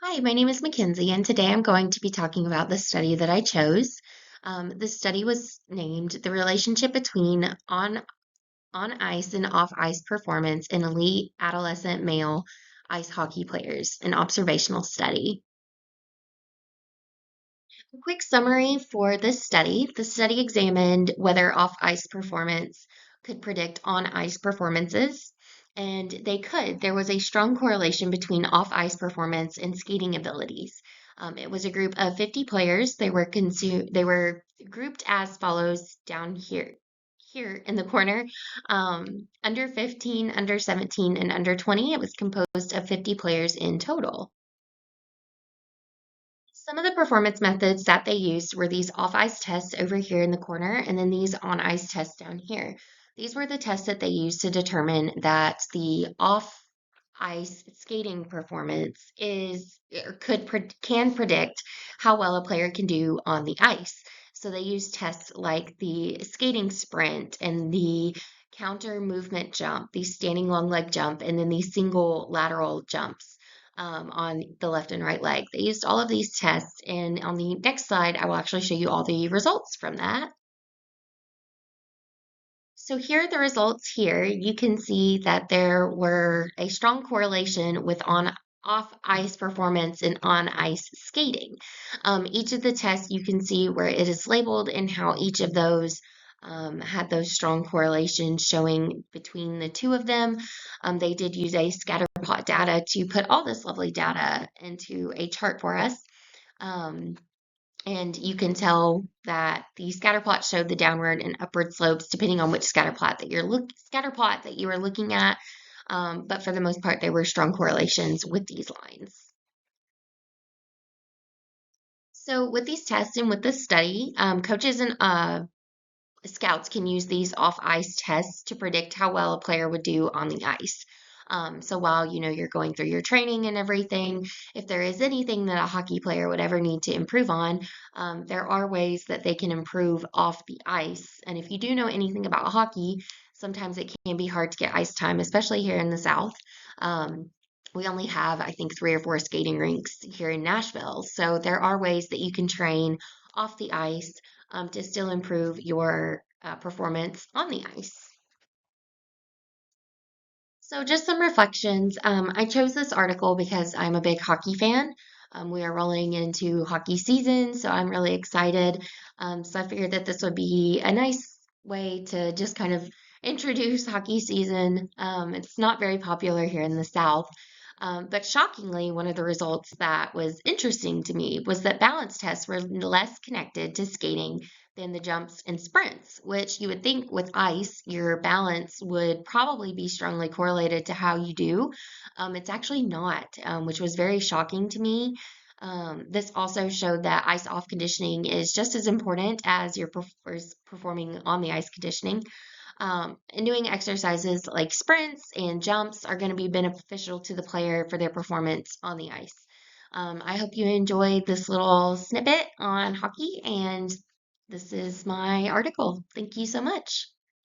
Hi, my name is Mackenzie, and today I'm going to be talking about the study that I chose. The study was named The Relationship Between On Ice and Off Ice Performance in Elite Adolescent Male Ice Hockey Players, an observational study. A quick summary for this study. The study examined whether off ice performance could predict on ice performances, and they could. There was a strong correlation between off ice performance and skating abilities. It was a group of 50 players. They were grouped as follows down here in the corner. Under 15, under 17, and under 20. It was composed of 50 players in total. Some of the performance methods that they used were these off-ice tests over here in the corner, and then these on-ice tests down here. These were the tests that they used to determine that the off-ice skating performance is or can predict how well a player can do on the ice. So they used tests like the skating sprint and the counter movement jump, the standing long leg jump, and then the single lateral jumps on the left and right leg. They used all of these tests, and on the next slide, I will actually show you all the results from that. So here are the results here. You can see that there were a strong correlation with on off ice performance and on ice skating. Each of the tests you can see where it is labeled and how each of those had those strong correlations showing between the two of them. They did use a scatter plot data to put all this lovely data into a chart for us. Um, and you can tell that the scatter plot showed the downward and upward slopes depending on which scatter plot that you were looking at. But for the most part, there were strong correlations with these lines. So with these tests and with this study, coaches and scouts can use these off-ice tests to predict how well a player would do on the ice. So while you're going through your training and everything, if there is anything that a hockey player would ever need to improve on, there are ways that they can improve off the ice. And if you do know anything about hockey, sometimes it can be hard to get ice time, especially here in the South. We only have, I think, 3 or 4 skating rinks here in Nashville. So there are ways that you can train off the ice to still improve your performance on the ice. So, just some reflections. I chose this article because I'm a big hockey fan. We are rolling into hockey season, so I'm really excited. So, I figured that this would be a nice way to just kind of introduce hockey season. It's not very popular here in the South. But shockingly, one of the results that was interesting to me was that balance tests were less connected to skating than the jumps and sprints, which you would think with ice, your balance would probably be strongly correlated to how you do. It's actually not, which was very shocking to me. This also showed that ice off conditioning is just as important as your performing on the ice conditioning. And doing exercises like sprints and jumps are going to be beneficial to the player for their performance on the ice. I hope you enjoyed this little snippet on hockey, and this is my article. Thank you so much.